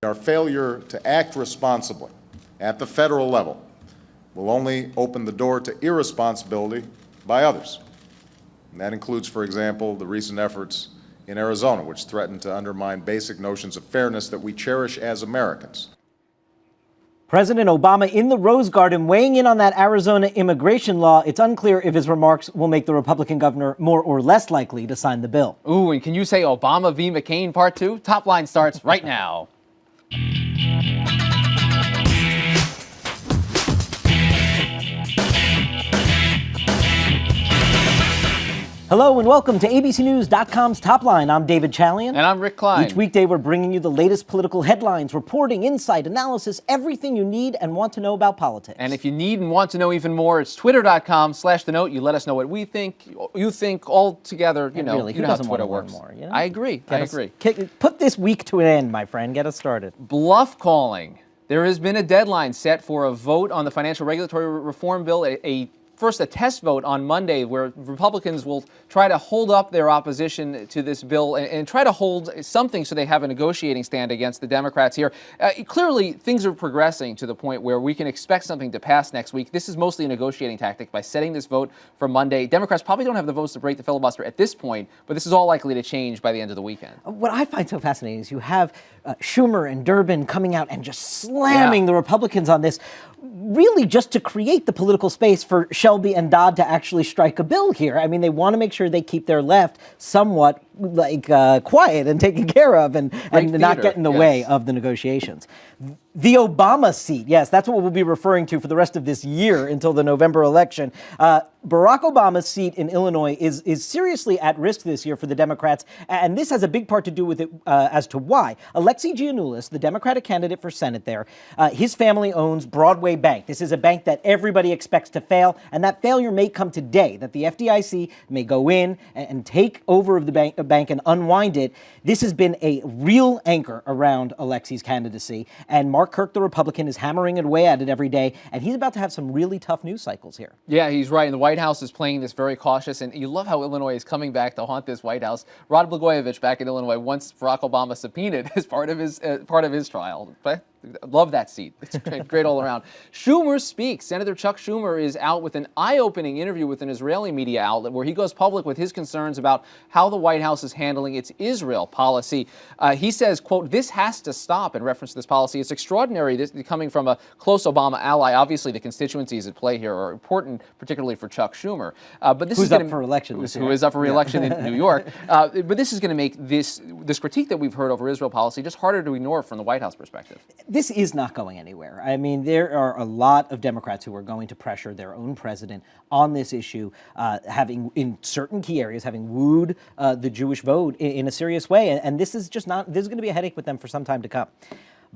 Our failure to act responsibly at the federal level will only open the door to irresponsibility by others. And that includes, for example, the recent efforts in Arizona, which threaten to undermine basic notions of fairness that we cherish as Americans. President Obama in the Rose Garden weighing in on that Arizona immigration law. It's unclear if his remarks will make the Republican governor more or less likely to sign the bill. Ooh, and can you say Obama v. McCain Part 2? Top Line starts right now. Hello and welcome to ABCNews.com's Top Line. I'm David Chalian. And I'm Rick Klein. Each weekday we're bringing you the latest political headlines, reporting, insight, analysis, everything you need and want to know about politics. And if you need and want to know even more, it's twitter.com/the note. You let us know what we think, you think all together. You know, really, you know how Twitter works. More, you know? I agree. Put this week to an end, my friend. Get us started. Bluff calling. There has been a deadline set for a vote on the financial regulatory reform bill, first a test vote on Monday where Republicans will try to hold up their opposition to this bill and try to hold something so they have a negotiating stand against the Democrats here. Clearly, things are progressing to the point where we can expect something to pass next week. This is mostly a negotiating tactic by setting this vote for Monday. Democrats probably don't have the votes to break the filibuster at this point, but this is all likely to change by the end of the weekend. What I find so fascinating is you have Schumer and Durbin coming out and just slamming the Republicans on this, really just to create the political space for Shelby and Dodd to actually strike a bill here. I mean, they want to make sure they keep their left somewhat quiet and taken care of and not get in the way of the negotiations. The Obama seat, yes, that's what we'll be referring to for the rest of this year until the November election. Barack Obama's seat in Illinois is seriously at risk this year for the Democrats, and this has a big part to do with it as to why. Alexei Giannoulis, the Democratic candidate for Senate there, his family owns Broadway Bank. This is a bank that everybody expects to fail, and that failure may come today, that the FDIC may go in and take over of the bank and unwind it. This has been a real anchor around Alexei's candidacy, and Mark Kirk, the Republican, is hammering away at it every day, and he's about to have some really tough news cycles here. Yeah, he's right, and the White House is playing this very cautious, and you love how Illinois is coming back to haunt this White House. Rod Blagojevich back in Illinois once Barack Obama subpoenaed as part of his trial. But love that seat. It's great all around. Schumer speaks. Senator Chuck Schumer is out with an eye-opening interview with an Israeli media outlet where he goes public with his concerns about how the White House is handling its Israel policy. He says, quote, "This has to stop," in reference to this policy. It's extraordinary, this coming from a close Obama ally. Obviously, the constituencies at play here are important, particularly for Chuck Schumer. But this who's up for election this year. Who is up for re-election in New York. But this is going to make this critique that we've heard over Israel policy just harder to ignore from the White House perspective. This is not going anywhere. I mean, there are a lot of Democrats who are going to pressure their own president on this issue, having, in certain key areas, having wooed the Jewish vote in a serious way. And this is just not, this is going to be a headache with them for some time to come.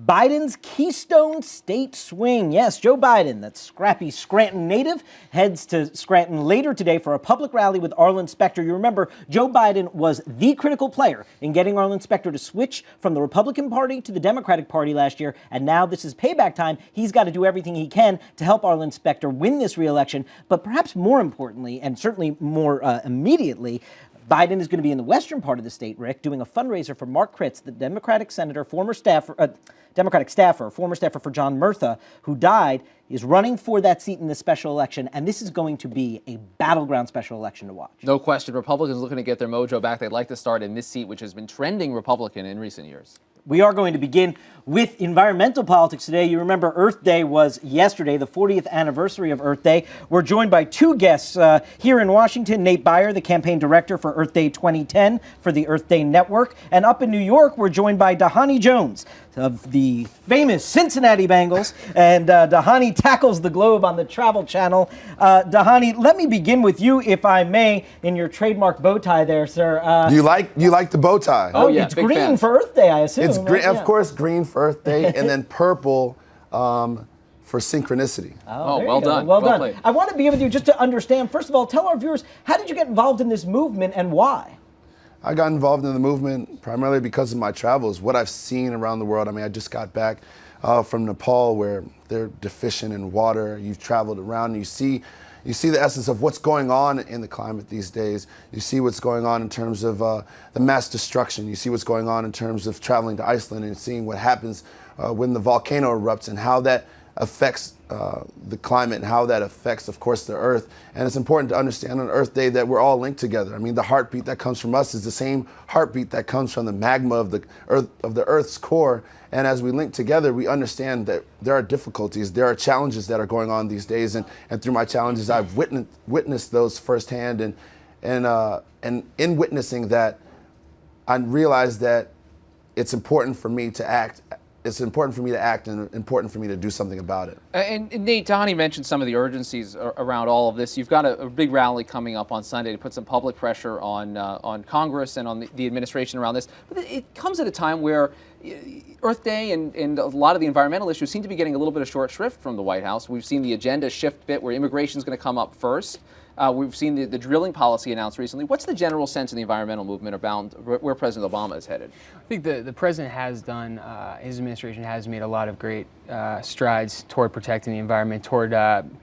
Biden's Keystone State swing. Yes, Joe Biden, that scrappy Scranton native, heads to Scranton later today for a public rally with Arlen Specter. You remember, Joe Biden was the critical player in getting Arlen Specter to switch from the Republican Party to the Democratic Party last year, and now this is payback time. He's got to do everything he can to help Arlen Specter win this re-election, but perhaps more importantly, and certainly more immediately, Biden is going to be in the western part of the state, Rick, doing a fundraiser for Mark Kritz, the Democratic senator, Democratic staffer, former staffer for John Murtha, who died, is running for that seat in this special election, and this is going to be a battleground special election to watch. No question. Republicans looking to get their mojo back. They'd like to start in this seat, which has been trending Republican in recent years. We are going to begin with environmental politics today. You remember Earth Day was yesterday, the 40th anniversary of Earth Day. We're joined by two guests here in Washington, Nate Byer, the campaign director for Earth Day 2010 for the Earth Day Network. And up in New York, we're joined by Dhani Jones of the famous Cincinnati Bengals. And Dhani tackles the globe on the Travel Channel. Dhani, let me begin with you, if I may, in your trademark bow tie there, sir. You like the bow tie? Oh yeah, it's green fan. For Earth Day, I assume. It's green, of course, green for Earth Day, and then purple for synchronicity. Oh, well done. Well done. Played. I want to begin with you just to understand, first of all, tell our viewers, how did you get involved in this movement and why? I got involved in the movement primarily because of my travels, what I've seen around the world. I mean, I just got back from Nepal, where they're deficient in water. You've traveled around and you see you see the essence of what's going on in the climate these days. You see what's going on in terms of the mass destruction. You see what's going on in terms of traveling to Iceland and seeing what happens when the volcano erupts and how that affects the climate and how that affects, of course, the Earth. And it's important to understand on Earth Day that we're all linked together. I mean, the heartbeat that comes from us is the same heartbeat that comes from the magma of the Earth's core. And as we link together, we understand that there are difficulties, there are challenges that are going on these days. And through my challenges, I've witnessed those firsthand. And in witnessing that, I realized that it's important for me to act. It's important for me to act and important for me to do something about it. And Nate, Dhani mentioned some of the urgencies around all of this. You've got a big rally coming up on Sunday to put some public pressure on Congress and on the administration around this. But it comes at a time where Earth Day and a lot of the environmental issues seem to be getting a little bit of short shrift from the White House. We've seen the agenda shift a bit where immigration is going to come up first. We've seen the drilling policy announced recently. What's the general sense in the environmental movement about where President Obama is headed? I think the president has done, his administration has made a lot of great strides toward protecting the environment, toward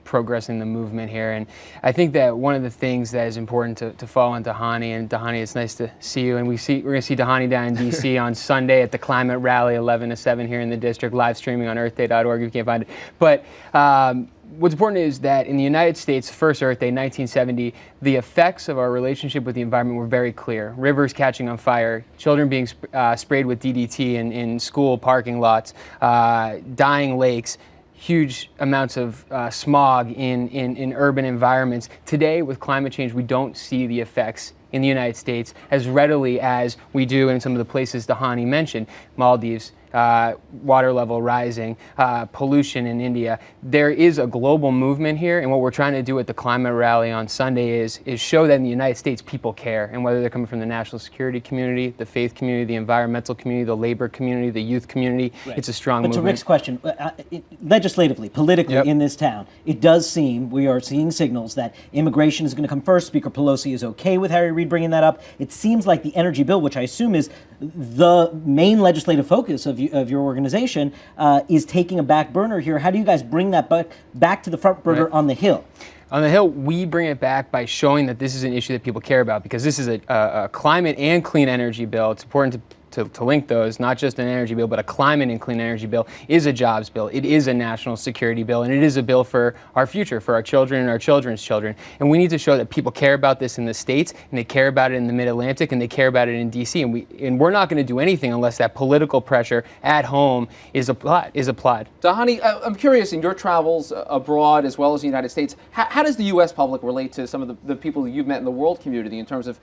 progressing the movement here. And I think that one of the things that is important to follow on Dhani, and Dhani, it's nice to see you. And we're going to see Dhani down in D.C. on Sunday at the climate rally, 11 to 7 here in the district, live streaming on earthday.org if you can't find it. But what's important is that in the United States, first Earth Day, 1970, the effects of our relationship with the environment were very clear. Rivers catching on fire, children being sprayed with DDT in school parking lots, dying lakes, huge amounts of smog in urban environments. Today, with climate change, we don't see the effects in the United States as readily as we do in some of the places Dhani mentioned, Maldives, water level rising, pollution in India. There is a global movement here, and what we're trying to do at the climate rally on Sunday is show that in the United States people care, and whether they're coming from the national security community, the faith community, the environmental community, the labor community, the youth community, it's a strong movement. But to Rick's question, legislatively, politically in this town, it does seem, we are seeing signals that immigration is going to come first. Speaker Pelosi is okay with Harry Reid bringing that up. It seems like the energy bill, which I assume is the main legislative focus of your organization, is taking a back burner here. How do you guys bring that back to the front burner on the Hill? On the Hill, we bring it back by showing that this is an issue that people care about, because this is a climate and clean energy bill. It's important to link those, not just an energy bill, but a climate and clean energy bill is a jobs bill. It is a national security bill, and it is a bill for our future, for our children and our children's children. And we need to show that people care about this in the states, and they care about it in the Mid-Atlantic, and they care about it in D.C. And we're not going to do anything unless that political pressure at home is applied. Dhani, I'm curious, in your travels abroad as well as the United States, how does the U.S. public relate to some of the people that you've met in the world community in terms of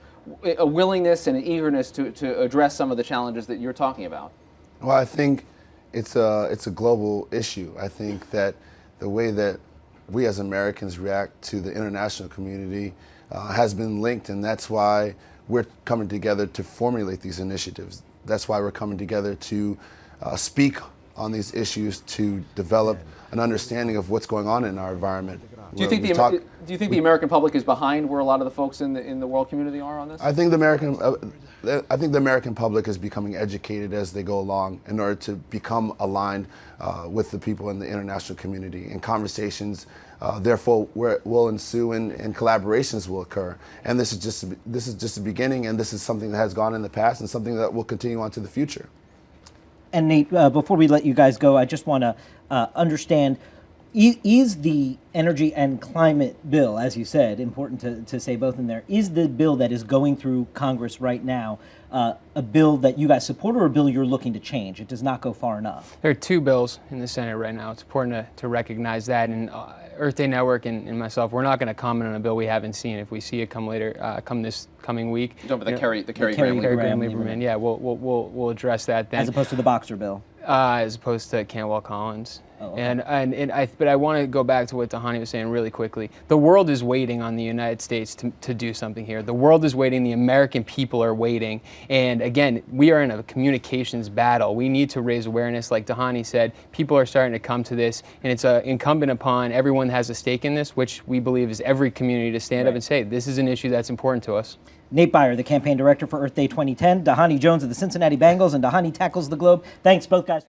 a willingness and an eagerness to address some of the challenges that you're talking about? Well, I think it's a global issue. I think that the way that we as Americans react to the international community has been linked, and that's why we're coming together to formulate these initiatives. That's why we're coming together to speak on these issues, to develop an understanding of what's going on in our environment. Do you think the American public is behind where a lot of the folks in the world community are on this? I think the American public is becoming educated as they go along in order to become aligned with the people in the international community. And conversations, therefore, will ensue and collaborations will occur. And this is just the beginning, and this is something that has gone in the past and something that will continue on to the future. And Nate, before we let you guys go, I just want to understand, is the energy and climate bill, as you said, important to say both in there, is the bill that is going through Congress right now a bill that you guys support, or a bill you're looking to change? It does not go far enough. There are two bills in the Senate right now. It's important to recognize that. And Earth Day Network and myself, we're not going to comment on a bill we haven't seen. If we see it come later, this coming week. You're talking about the Kerry Graham-Lieberman. Yeah, we'll address that then. As opposed to the Boxer bill. As opposed to Cantwell Collins. Oh, okay. But I want to go back to what Dhani was saying really quickly. The world is waiting on the United States to do something here. The world is waiting. The American people are waiting. And again, we are in a communications battle. We need to raise awareness. Like Dhani said, people are starting to come to this, and it's incumbent upon everyone that has a stake in this, which we believe is every community, to stand up and say, this is an issue that's important to us. Nate Byer, the campaign director for Earth Day 2010, Dhani Jones of the Cincinnati Bengals, and Dhani Tackles the Globe. Thanks, both guys.